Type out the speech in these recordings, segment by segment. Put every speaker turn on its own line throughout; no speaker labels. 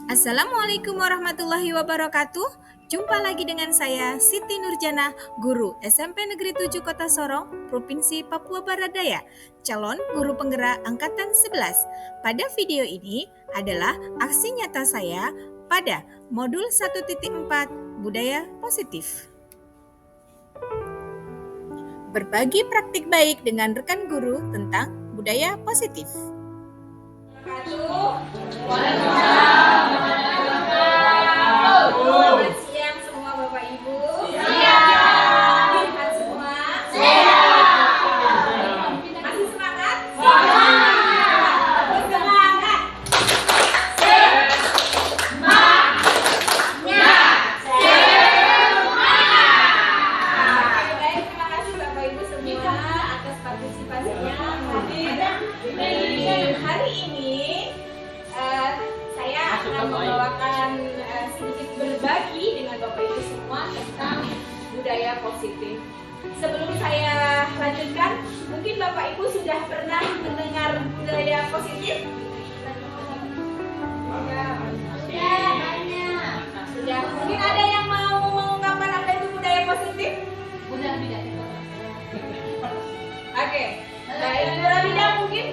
Assalamualaikum warahmatullahi wabarakatuh. Jumpa lagi dengan saya Siti Nurjana, guru SMP Negeri 7 Kota Sorong, Provinsi Papua Barat Daya, calon guru penggerak angkatan 11. Pada video ini adalah aksi nyata saya pada modul 1.4 Budaya Positif. Berbagi praktik baik dengan rekan guru tentang budaya positif. Selamat siang semua Bapak Ibu. Siang. Sehat semua? Sehat. Masih semangat? Semangat. Semangat. Oke, baik, terima kasih Bapak Ibu semua atas partisipasinya. Di hari ini saya akan membawakan sedikit berbagi dengan Bapak Ibu semua tentang budaya positif. Sebelum saya lanjutkan, mungkin Bapak Ibu sudah pernah mendengar budaya positif? Sudah. Mungkin ada yang mau mengungkapkan apa itu budaya positif? Oke. Baik, Bu Rabida mungkin?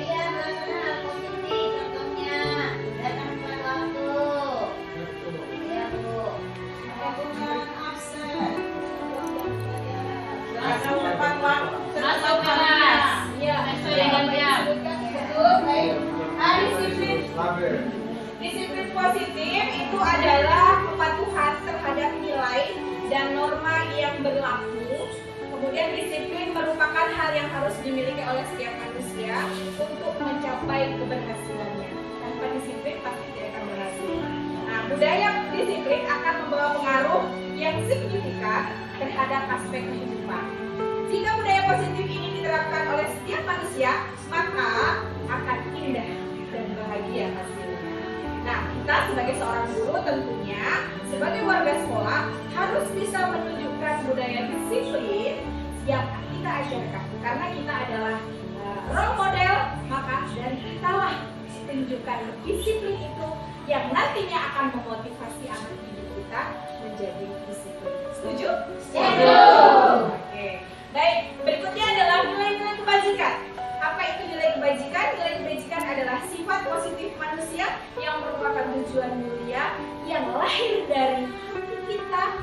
Disiplin positif itu adalah kepatuhan terhadap nilai dan norma yang berlaku. Kemudian disiplin merupakan hal yang harus dimiliki oleh setiap manusia untuk mencapai keberhasilannya. Tanpa disiplin pasti tidak akan berhasil. Nah, budaya disiplin akan membawa pengaruh yang signifikan terhadap aspek kehidupan. Jika budaya positif ini diterapkan oleh setiap manusia, maka akan indah dan bahagia hasilnya. Nah, kita sebagai seorang guru tentunya sebagai warga sekolah harus bisa menunjukkan budaya disiplin yang kita ajarkan. Karena kita adalah role model, maka dari kitalah tunjukkan disiplin itu yang nantinya akan memotivasi anak didik kita menjadi disiplin. Setuju? Setuju. Oke. Baik, berikutnya adalah nilai-nilai kebajikan. Apa itu nilai kebajikan? Nilai kebajikan adalah sifat positif manusia yang merupakan tujuan mulia yang lahir dari hati kita,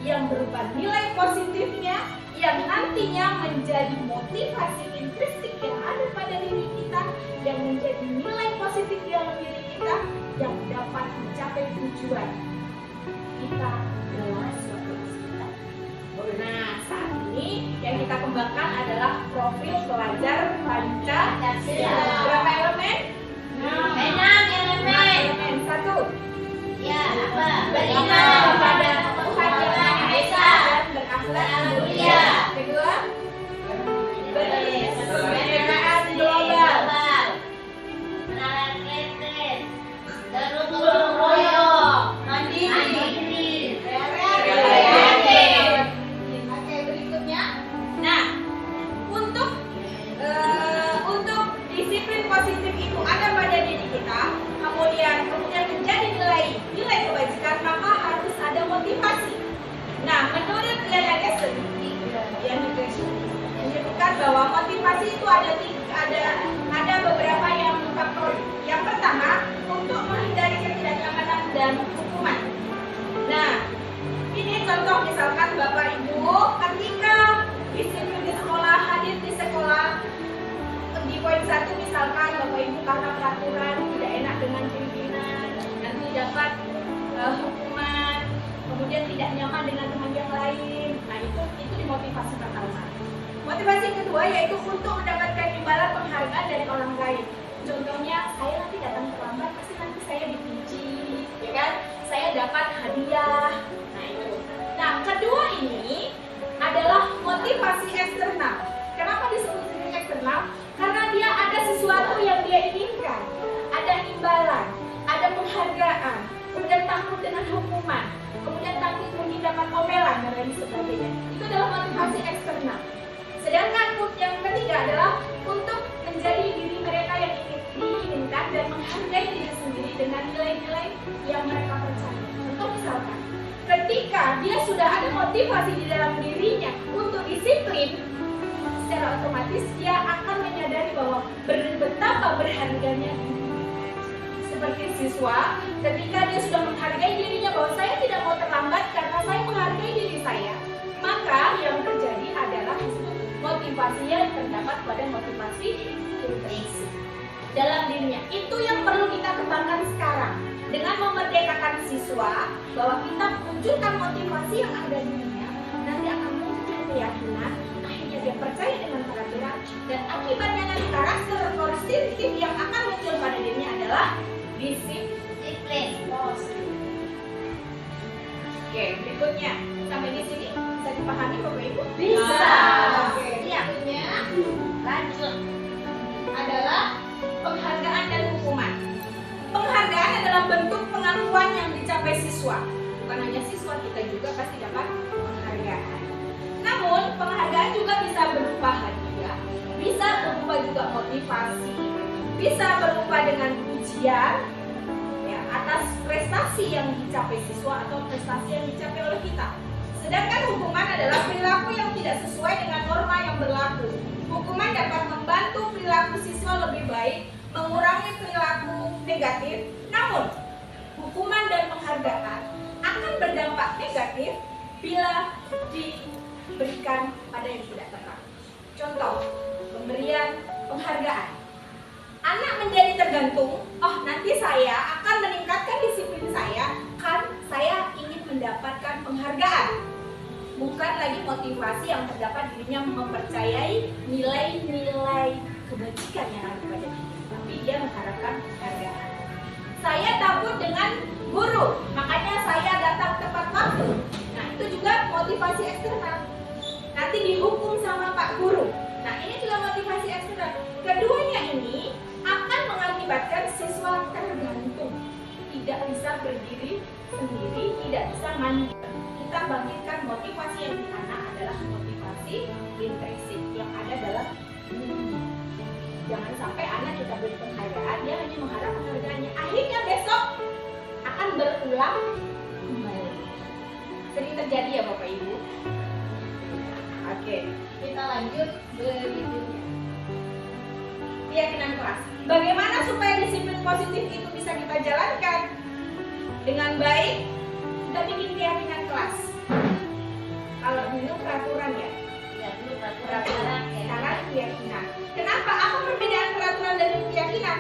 yang berupa nilai positifnya yang nantinya menjadi motivasi intrinsik yang ada pada diri kita, yang menjadi nilai positif dalam diri kita yang dapat mencapai tujuan kita dalam suatu kita. Nah, saat ini yang kita kembangkan adalah profil pelajar Pancasila. Berapa elemen? 6 elemen. 1.
Ya, apa?
Beriman kepada Tuhan Yang Maha Esa dan berakhlak mulia. Kedua, kemerdekaan global.
Menarik kreatif. Gotong royong. Mandiri.
Kreatif. Oke, berikutnya. Nah, untuk disiplin positif itu ada pada diri kita, kemudian menjadi nilai kebajikan, maka harus ada motivasi. Nah, menurut Liana Gessen menyebutkan bahwa motivasi itu ada beberapa faktor. Yang pertama, untuk menghindari ketidaknyamanan dan hukuman. Nah, ini contoh misalkan Bapak Ibu ketika disiplin di sekolah, hadir di sekolah, di poin 1 misalkan Bapak Ibu karena peraturan tidak enak dengan pimpinan, nanti dapat hukuman, kemudian tidak nyaman dengan teman yang lain. Nah, itu dimotivasi pertama. Motivasi kedua yaitu untuk mendapatkan imbalan penghargaan dari orang lain. Contohnya, saya nanti datang terlambat, pasti nanti saya dipuji, ya kan? Saya dapat hadiah. Nah, itu. Nah, kedua ini adalah motivasi eksternal. Kenapa disebut eksternal? Karena dia ada sesuatu yang dia inginkan, ada imbalan, ada penghargaan, kemudian takut dengan hukuman, kemudian takut mungkin dapat omelan dan lain sebagainya. Itu adalah motivasi eksternal. Sedangkan yang ketiga adalah untuk menjadi diri mereka yang diinginkan dan menghargai diri sendiri dengan nilai-nilai yang mereka percaya. Contoh misalkan, ketika dia sudah ada motivasi di dalam dirinya untuk disiplin, secara otomatis dia akan menyadari bahwa betapa berharganya diri. Seperti siswa, ketika dia sudah menghargai dirinya bahwa saya tidak mau terlambat karena saya menghargai diri saya, maka yang terjadi adalah motivasinya terdapat pada motivasi intrinsik dalam dirinya. Itu yang perlu kita kembangkan sekarang dengan memerdekakan siswa bahwa kita munculkan motivasi yang ada di dirinya, nanti akan muncul keyakinan, akhirnya dia percaya dengan peraturan, dan akibatnya nanti karakter positif yang akan muncul pada dirinya adalah disiplin. Oke, berikutnya sampai di sini bisa dipahami Bapak Ibu?
Bisa.
Oke, berikutnya lanjut adalah penghargaan dan hukuman. Penghargaan adalah bentuk pengakuan yang dicapai siswa. Bukan hanya siswa, kita juga pasti dapat penghargaan. Namun, penghargaan juga bisa berupa hadiah, bisa berupa juga motivasi, bisa berupa dengan ujian ya, atas prestasi yang dicapai siswa atau prestasi yang dicapai oleh kita. Sedangkan hukuman adalah perilaku yang tidak sesuai dengan norma yang berlaku. Hukuman dapat membantu perilaku siswa lebih baik, mengurangi perilaku negatif. Namun, hukuman dan penghargaan akan berdampak negatif bila diberikan pada yang tidak tepat. Contoh, pemberian penghargaan. Anak menjadi tergantung, oh nanti saya akan meningkatkan disiplin saya, kan saya ingin mendapatkan penghargaan. Bukan lagi motivasi yang terdapat dirinya mempercayai nilai-nilai kebajikan yang ada pada diri, tapi dia mengharapkan penghargaan. Saya takut dengan guru, makanya saya datang tepat waktu. Nah itu juga motivasi eksternal. Nanti dihukum sama Pak Guru. Nah ini juga motivasi eksternal. Keduanya ini akan mengakibatkan siswa tergantung, tidak bisa berdiri sendiri, tidak bisa mandiri. Kita bangkitkan motivasi yang di anak adalah motivasi intrinsik yang ada dalam diri. Jangan sampai anak kita beri penghargaan, dia hanya mengharap penghargaannya. Akhirnya besok akan berulang kembali. Sering terjadi ya Bapak Ibu. Oke, kita lanjut berikutnya. Keyakinan kelas. Bagaimana supaya disiplin positif itu bisa kita jalankan dengan baik? Kita bikin keyakinan kelas. Kalau dulu peraturan ya.
Ya, dulu
Peraturan. Sekarang keyakinan. Kenapa? Apa perbedaan peraturan dan keyakinan?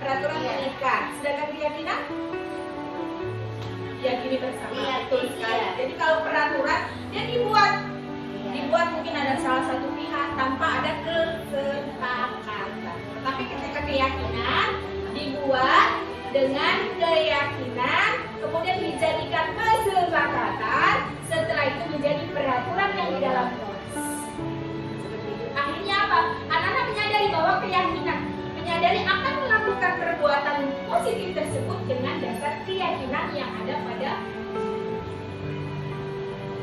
Peraturan mengikat. Sedangkan keyakinan diyakini bersama.
Iya,
Betul sekali.
iya.
Jadi kalau peraturan dia dibuat mungkin ada salah satu pihak tanpa ada kesepakatan. Tapi ketika keyakinan dibuat dengan keyakinan, kemudian dijadikan kesepakatan, setelah itu menjadi peraturan yang di dalam kelas. Seperti itu. Akhirnya apa? Anak-anak menyadari bahwa keyakinan, menyadari akan melakukan perbuatan positif tersebut dengan dasar keyakinan yang ada pada.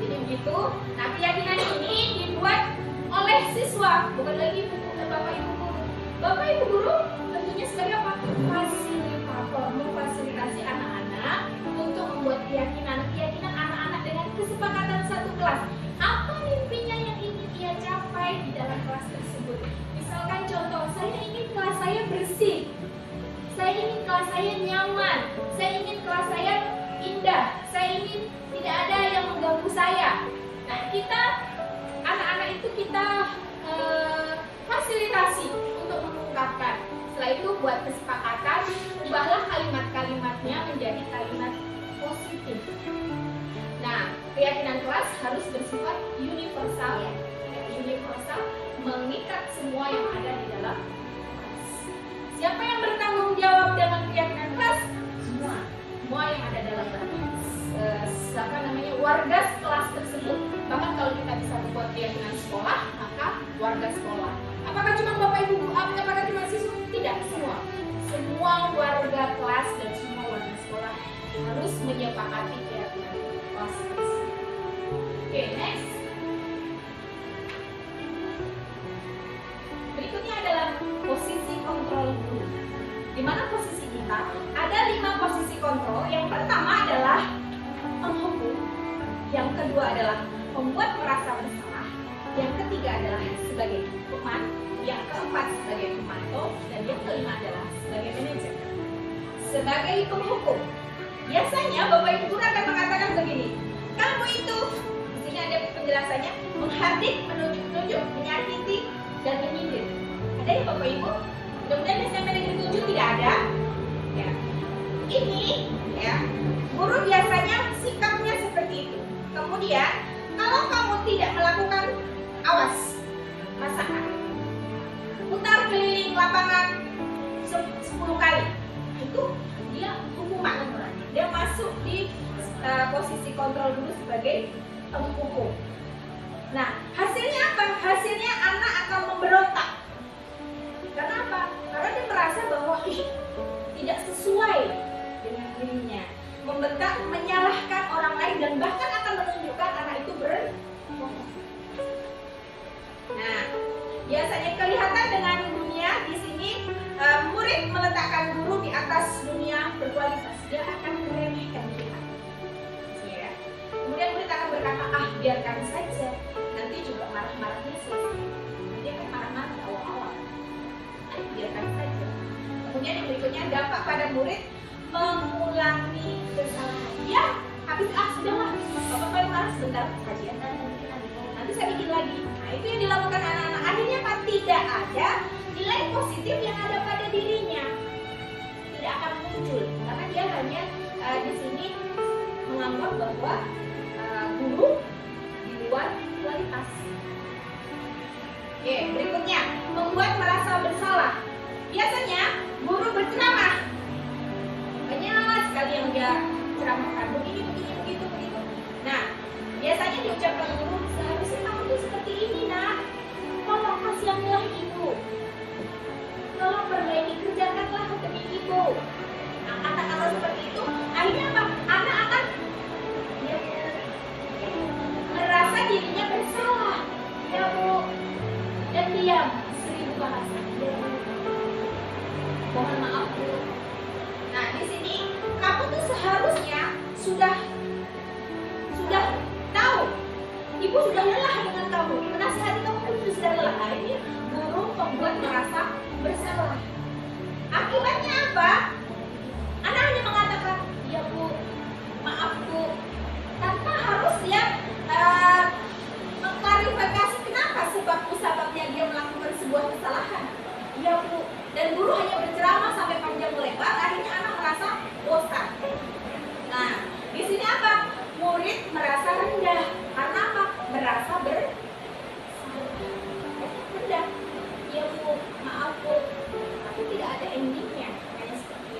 Jadi begitu. Nah keyakinan ini dibuat oleh siswa, bukan lagi Bapak Ibu guru. Bapak Ibu guru tentunya sebagai apa? Fasilitator, memfasilitasi anak-anak untuk membuat keyakinan anak-anak dengan kesepakatan satu kelas. Apa mimpinya yang ingin ia capai di dalam kelas tersebut? Misalkan contoh, saya ingin kelas saya bersih, saya ingin kelas saya nyaman, saya ingin kelas saya indah, saya ingin tidak ada yang mengganggu saya. Nah kita anak-anak itu kita fasilitasi untuk mengungkapkan. Setelah itu buat kesepakatan, ubahlah kalimat-kalimatnya menjadi kalimat positif. Nah, keyakinan kelas harus bersifat universal ya. Universal mengikat semua yang ada di dalam kelas. Siapa yang bertanggung jawab dengan keyakinan kelas? Semua yang ada dalam kelas. Warga kelas tersebut. Bahkan kalau kita bisa membuat keyakinan sekolah, maka warga sekolah. Apakah cuma Bapak Ibu, apakah cuma siswa? Tidak, semua warga kelas dan semua warga sekolah harus menyepakati keyakinan kelas. Oke, next. Berikutnya adalah posisi kontrol guru. Di mana posisi kita? Ada 5 posisi kontrol. Yang pertama adalah menghukum, yang kedua adalah membuat merasa bersalah, yang ketiga adalah sebagai hukuman, yang keempat sebagai pemantau, dan yang kelima adalah sebagai manajer. Sebagai penghukum, biasanya Bapak Ibu guru akan mengatakan begini, kamu itu, di sini ada penjelasannya, menghardik, menunjuk-nunjuk, menyakiti, dan menyindir. Ada ya Bapak Ibu? Mudah-mudahan SMP Negeri 7 tidak ada. Ya. Ini, ya, guru biasanya sikapnya seperti itu. Kemudian, kalau kamu tidak melakukan, awas, masakan. Putar keliling lapangan 10 kali. Itu dia hukuman. Dia masuk di posisi kontrol dulu sebagai penghukum. Nah, hasilnya apa? Hasilnya anak akan memberontak. Karena apa? Karena dia merasa bahwa tidak sesuai dengan dirinya. Membentak, menyalahkan orang lain, dan bahkan akan menunjukkan anak itu berbohong. Nah, biasanya kelihatan dengan dunia di sini, murid meletakkan guru di atas dunia berkualitas. Dia akan meremehkan dia. Ya. Kemudian murid akan berkata, biarkan saja. Nanti juga marah-marahnya selesai. Dia akan marah-marah awal-awal. Biarkan saja. Kemudian yang berikutnya, dampak pada murid mengulangi kesalahan. Ya, habis sudahlah. Bapak paling marah sebentar saja. Nanti saya bikin lagi. Nah, itu yang dilakukan anak-anak. Akhirnya apa? Tidak ada nilai positif yang ada pada dirinya. Tidak akan muncul karena dia hanya di sini menganggap bahwa guru di luar kualitas. Oke, berikutnya membuat merasa bersalah. Biasanya guru berceramah. Banyak sekali yang dia ceramahkan begini, begitu. Nah, biasanya diucapkan guru, seharusnya kamu tuh seperti ini, nak. Tolong kasihanlah ibu. Tolong perbaiki, kerjakanlah demi ibu. Nah, kata-kata seperti itu, akhirnya apa? Anak akan merasa dirinya bersalah. Ya bu, dan diam 1000 bahasa. Mohon maaf bu. Nah, di sini kamu tuh seharusnya sudah tahu. Ibu sudah lelah dengan kamu. Menasihati kamu pun sudah lelah. Akhirnya guru membuat merasa bersalah. Akibatnya apa? Anak hanya mengatakan, ya bu, maaf bu, tanpa harus dia mengklarifikasi kenapa sebabnya dia melakukan sebuah kesalahan. Ya bu, dan guru hanya berceramah sampai panjang lebar. Akhirnya anak merasa bosan. Nah, di sini apa? Murid merasa rendah. Karena apa? Merasa rendah. Ya bu, maaf bu, tapi tidak ada endingnya. Kayak seperti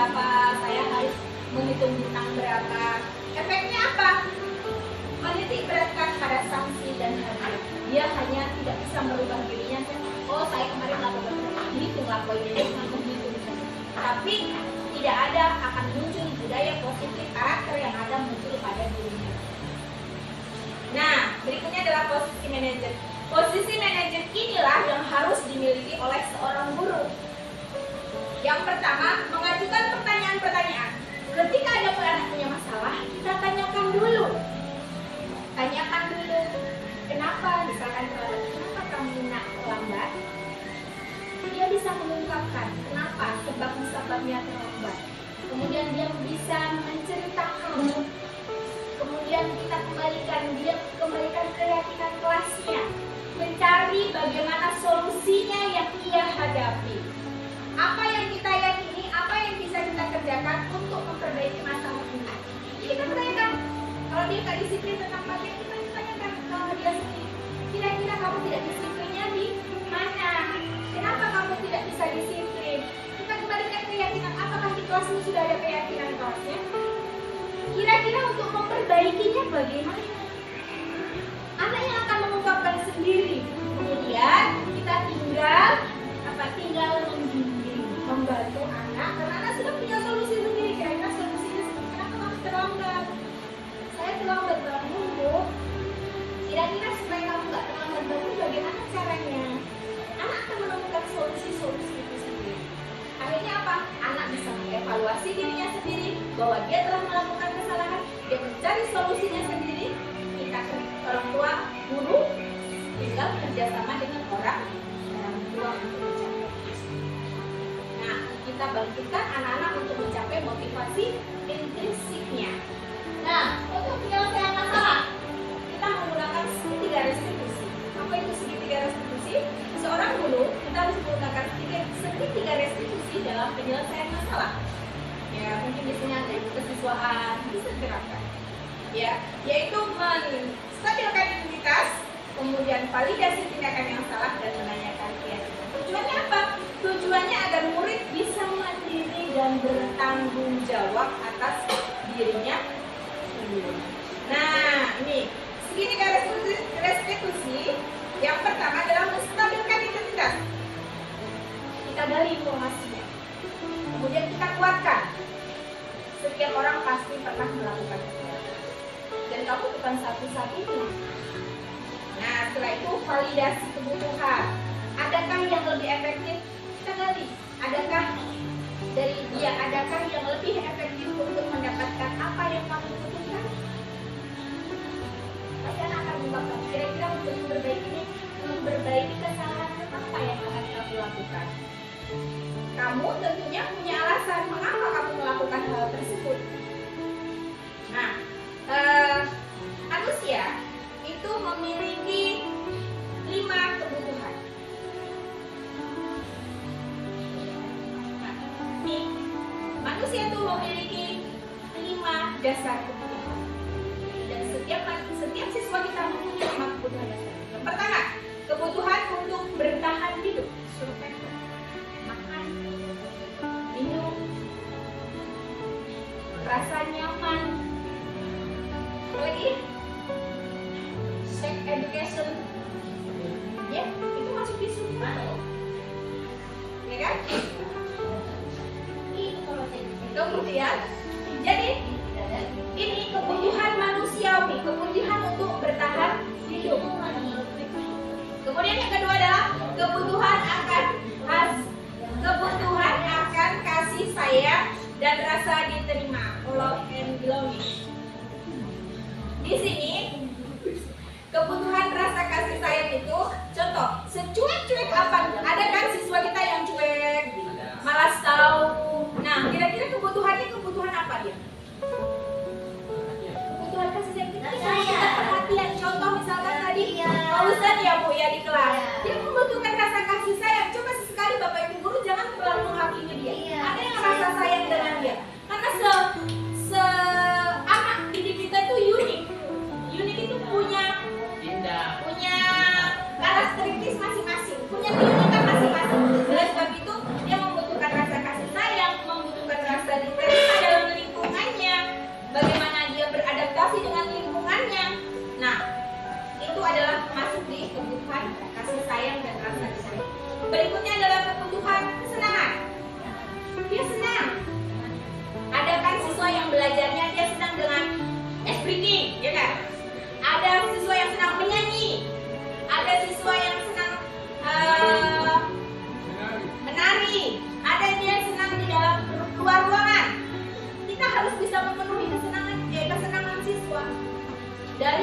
berapa, saya harus menghitung bintang berapa. Efeknya apa? Menitik beratkan pada sanksi dan hadiah. Dia hanya tidak bisa merubah dirinya. Oh, saya kemarin melakukan hitung poinnya, menghitung. Tapi tidak ada akan muncul budaya positif karakter yang ada muncul pada dirinya. Nah, berikutnya adalah posisi manajer. Posisi manajer inilah yang harus dimiliki oleh seorang guru. Yang pertama, mengajukan pertanyaan-pertanyaan. Ketika ada anak punya masalah, kita tanyakan dulu. Tanyakan dulu, kenapa? Misalkan, kenapa kamu nak terlambat? Dia bisa mengungkapkan kenapa, sebab-sebabnya terlambat. Kemudian dia bisa menceritakan. Kemudian kita kembalikan keyakinan kelasnya, mencari bagaimana solusinya yang ia hadapi. Apa yang kita yakini, apa yang bisa kita kerjakan untuk memperbaiki masalah ini. Jadi kita tanyakan, kalau dia nggak disiplin tentang materi, kita tanyakan kalau dia sendiri, kira-kira kamu tidak disiplinnya di mana? Kenapa kamu tidak bisa disiplin? Kita kembalikan keyakinan, apakah di kelasmu sudah ada keyakinan kelasnya? Kira-kira untuk memperbaikinya bagaimana? Anak yang akan mengungkapkan sendiri. Kemudian kita tinggal membimbing, membantu anak, karena anak sudah punya solusi sendiri. Kira-kira solusinya seperti kenapa kamu terlambat? Saya terlambat bangun. Kira-kira supaya kamu nggak terlambat bangun, bagaimana caranya? Anak akan menemukan solusi-solusi itu sendiri. Akhirnya apa? Anak bisa mengevaluasi dirinya sendiri bahwa dia telah melakukan kesalahan, dia mencari solusinya sendiri. Kita orang tua, guru, tinggal kerjasama dengan orang tua untuk mencapai. Nah, kita bangkitkan anak-anak untuk mencapai motivasi intrinsiknya. Nah, untuk penyelesaian masalah, kita menggunakan segitiga restitusi. Apa itu segitiga restitusi? Seorang guru, kita harus menggunakan segitiga restitusi dalam penyelesaian masalah. Ya, mungkin di sini ada kesiswaan bisa diterapkan. Ya, yaitu menstabilkan identitas, kemudian validasi tindakan yang salah dan menanyakan keyakinan. Tujuannya apa? Tujuannya agar murid bisa mandiri dan bertanggung jawab atas dirinya sendiri. Nah, ini segitiga restitusi. Yang pertama adalah menstabilkan identitas. Kita gali informasinya. Kemudian kita kuatkan. Setiap orang pasti pernah melakukan itu. Dan kamu bukan satu-satunya. Nah, setelah itu validasi kebutuhan. Adakah yang lebih efektif? Kita gali. Adakah yang lebih efektif untuk mendapatkan apa yang kamu butuhkan? Pasti anak akan mengungkapkan. Kira-kira untuk memperbaiki kesalahan apa yang akan kamu lakukan? Kamu tentunya punya alasan mengapa kamu melakukan hal tersebut. Nah, manusia itu memiliki 5 kebutuhan. Nah, manusia itu memiliki 5 dasar kebutuhan. Dan setiap siswa kita mempunyai 5 kebutuhan dasar. Yang pertama, kebutuhan untuk bertahan hidup. Survival. Makan, minum, rasa nyaman, lagi sex education, ya itu masuk di survival, ya kan? Itu kemudian, jadi ini kebutuhan manusiawi, kebutuhan untuk bertahan hidup. Kemudian yang kedua adalah kebutuhan akan kasih sayang dan rasa diterima, love and belonging. Di sini kebutuhan rasa kasih sayang itu, contoh, secuek-cuek apa? Ada kan siswa kita yang cuek, malas tahu. Nah, kira-kira kebutuhan apa dia? Kebutuhan kasih sayang kita perhatian. Contoh misalkan tadi Pausan ya Bu ya di kelas, dia membutuhkan rasa kasih sayang. Coba sesekali Bapak Ibu guru jangan terlalu menghakimi dia. Ada yang rasa sayang dengan dia, karena anak didik kita itu unik itu punya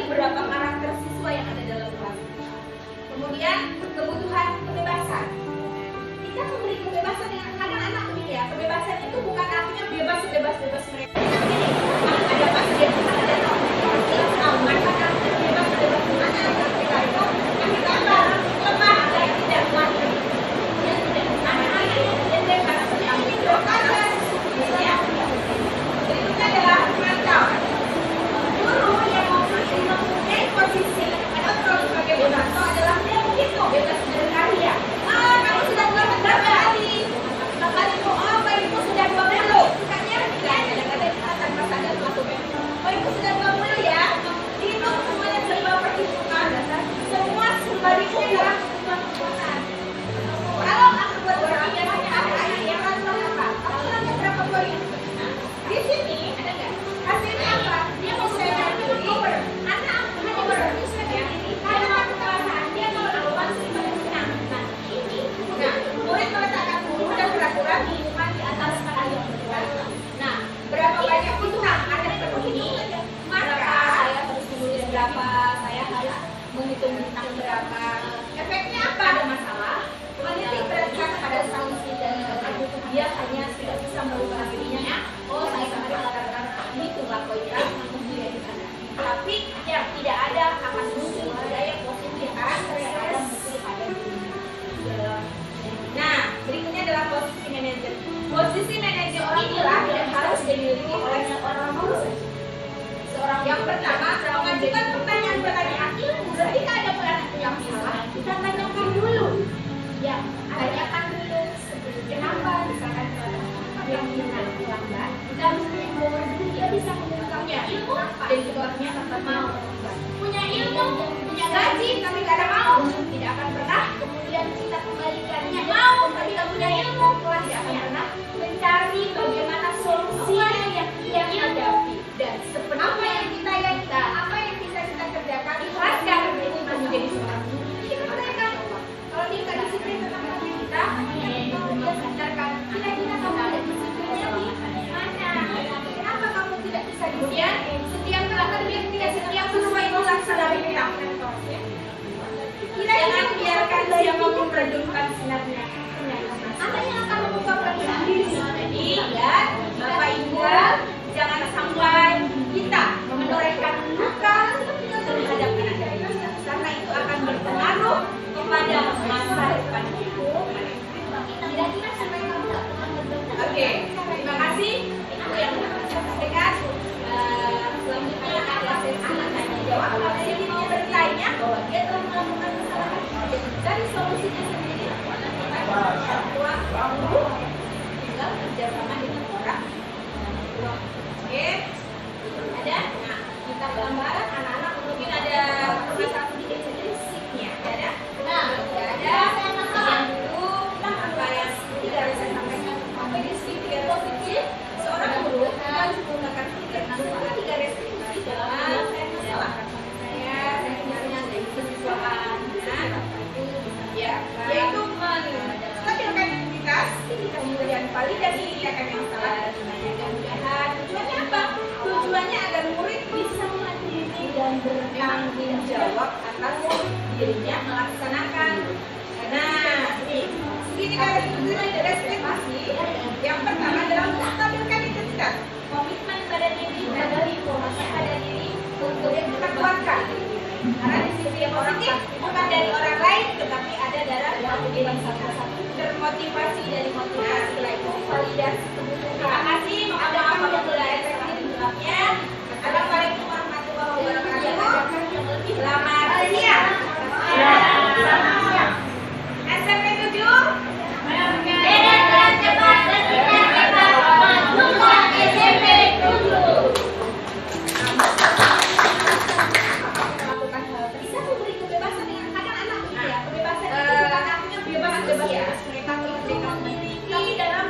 berapa karakter siswa yang ada dalam kelas. Kemudian kebutuhan kebebasan. Kita memberi kebebasan yang anak-anak ini ya. Kebebasan itu bukan artinya bebas bebas mereka. Ini ada pas dia ada aman pada bebas bebas anak kita itu kita lemah dan tidak mandiri. Anak-anak yang bebas yang berkarakter ya. Berikutnya adalah mantau. Guru yang mempunyai posisi kontrol sebagai moderator adalah dia begitu bebas berkarya. Kamu sudah berapa kali? Kali itu apa ibu sudah 20? Sukanya kadang-kadang kita tanpa sadar melakukan. Oh ibu sudah 20 ya? Itu semuanya serba perhitungan. Semua serba diulang kekuatan. Kalau aku buat orang yang kan apa? Hasilnya berapa poin? Di sini ada nggak? Hasilnya apa? Dia mau saya diri. Anak hanya berbicara diri. Kalau aku kekuasaan dia kalau aku masih senang. Nah ini, murid meletakkan buku dan kura-kura di rumah di atas payung. Nah, berapa banyak kebutuhan ada seperti ini? Maka saya harus menulis berapa, saya harus menghitung bintang berapa. Efeknya apa? Ada masalah. Menitik beratkan pada solusi dan dia hanya tidak bisa merubah dirinya. Oh, saya sangat mengatakan itu nggak kontrak kemudian di sana. Tapi yang tidak ada akan muncul budaya positif karakter yang ada muncul pada dirinya. Nah, berikutnya adalah posisi manajer. Posisi manajer orang tua tidak harus dimiliki oleh seorang guru saja. Seorang yang pertama mengajukan pertanyaan ilmu. Ketika ada anak yang salah, kita tanyakan dulu. Ya, tanyakan dulu kenapa misalkan yang lambat. Kita misalnya bahwa dia bisa mengungkapnya ilmu apa dan sebabnya tanpa mau. Punya ilmu, punya gaji, tapi tidak mau, tidak akan pernah. Kemudian kita kembalikannya mau, tapi tidak punya ilmu, tidak akan pernah mencari bagaimana solusinya yang dia hadapi dan seperti apa yang bisa kita kerjakan ikhlaskan itu untuk menjadi seorang guru. Kita mereka kalau dia nggak disiplin tentang diri kita, dia sadarkan kira-kira kamu ada disiplinnya di mana? Kenapa kamu tidak bisa? Kemudian setiap pelanggan dia tidak setiap sesuai dilaksanakan kita. Jangan biarkan siapapun meredupkan sinarnya. Apa yang akan membuka perasaan diri? Jadi, lihat, Bapak Ibu, jangan sampai kita menorehkan luka terhadap anak kita, karena itu akan berpengaruh kepada masa depan kita. Kira-kira sampai kamu nggak pernah berdoa. Oke, terima kasih. Itu yang dapat saya sampaikan. Selanjutnya ada sesi tanya jawab. Kalau dia mau bertanya bahwa dia telah melakukan kesalahan dari solusinya sendiri, orang tua, guru, tinggal kerjasama dengan orang. Oke, ada. Nah, kita gambaran anak-anak mungkin ada permasalahan sedikit siknya, ada. Nah, ada. Yang dulu apa yang tidak harus saya sampaikan. Apa ini sedikit positif? Seorang guru harus menggunakan tiga restriksi dalam masalah. Saya misalnya dari siswaan, ya, yaitu menstabilkan aktivitas, kemudian validasi tindakan yang salah, mudah-mudahan. Tujuannya apa? Tujuannya agar murid bisa mandiri dan bertanggung jawab atas dirinya melaksanakan. Nah, ini tiga restriksi. Yang pertama adalah menstabilkan identitas, komitmen pada diri, pada informasi pada diri untuk kita kuatkan. Karena di sisi yang positif bukan dari orang lain, tetapi ada dari diri satu-satu. Termotivasi dari motivasi itu validasi kebutuhan. Terima kasih. Ada apa yang mulai efektifnya? Assalamualaikum warahmatullahi wabarakatuh. Selamat siang. Selamat siang. SMP 7. Dengan cepat dan kita majukan SMP 7. Melakukan hal bisa memberi kebebasan dengan anak-anak ya. Kebebasan itu bukan artinya bebas-bebas mereka memiliki dalam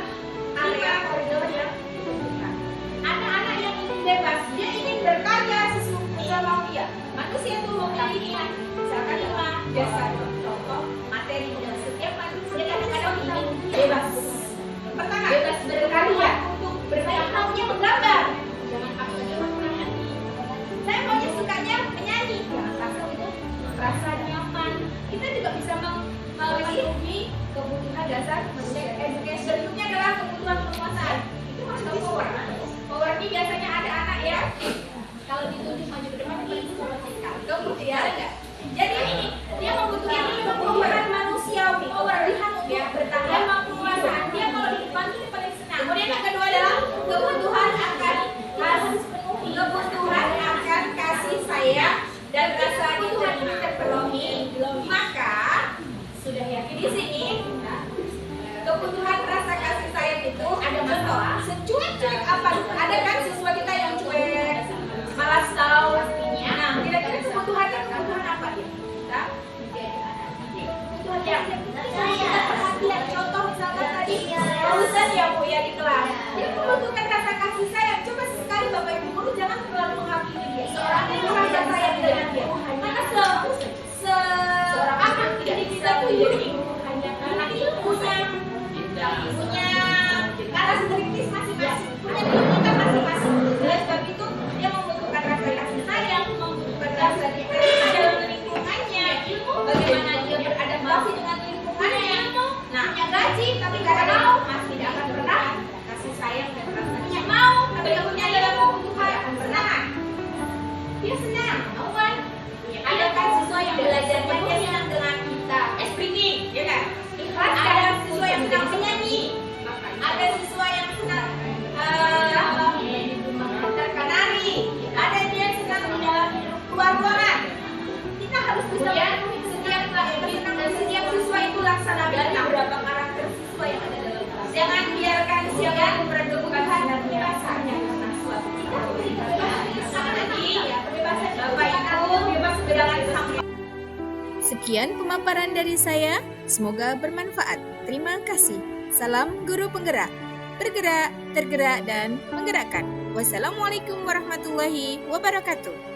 cuek apa? Ada kan siswa kita yang cuek, malas tahu. Nah, kira-kira kebutuhannya kebutuhan apa dia? Kebutuhan yang perhatian. Contoh misalkan tadi Fauzan ya Bu ya di kelas. Dia membutuhkan rasa kasih sayang. Coba sekali Bapak Ibu guru jangan terlalu menghakimi dia. Seorang ibu rasa sayang dengan dia. Karena seorang anak didik kita tuh unik. Anak itu punya karakteristik masing-masing, punya keunikan masing-masing. Oleh sebab itu dia membutuhkan rasa kasih sayang, membutuhkan rasa diterima dalam lingkungannya, bagaimana dia beradaptasi dengan lingkungannya. Nah, punya gaji tapi kadang-kadang masih tidak akan pernah kasih sayang dan rasa punya mau, tapi punya dalam kebutuhan akan pernah. Dia senang, mau kan? Ada kan siswa yang belajarnya dia senang dengan kita, speaking, ya kan? Ikhlas. Ada siswa yang senang menyanyi, ada siswa yang senang menari, ada dia senang di dalam keluar ruangan. Kita harus bisa setiap siswa itu laksanakan beberapa karakter siswa yang ada dalam kelas. Jangan biarkan siapa yang berkebutuhan dan kebebasannya karena suatu kita berikan kebebasan Bapak Ibu bebas berangan sampai.
Sekian pemaparan dari saya, semoga bermanfaat. Terima kasih. Salam guru penggerak, bergerak, tergerak, dan menggerakkan. Wassalamualaikum warahmatullahi wabarakatuh.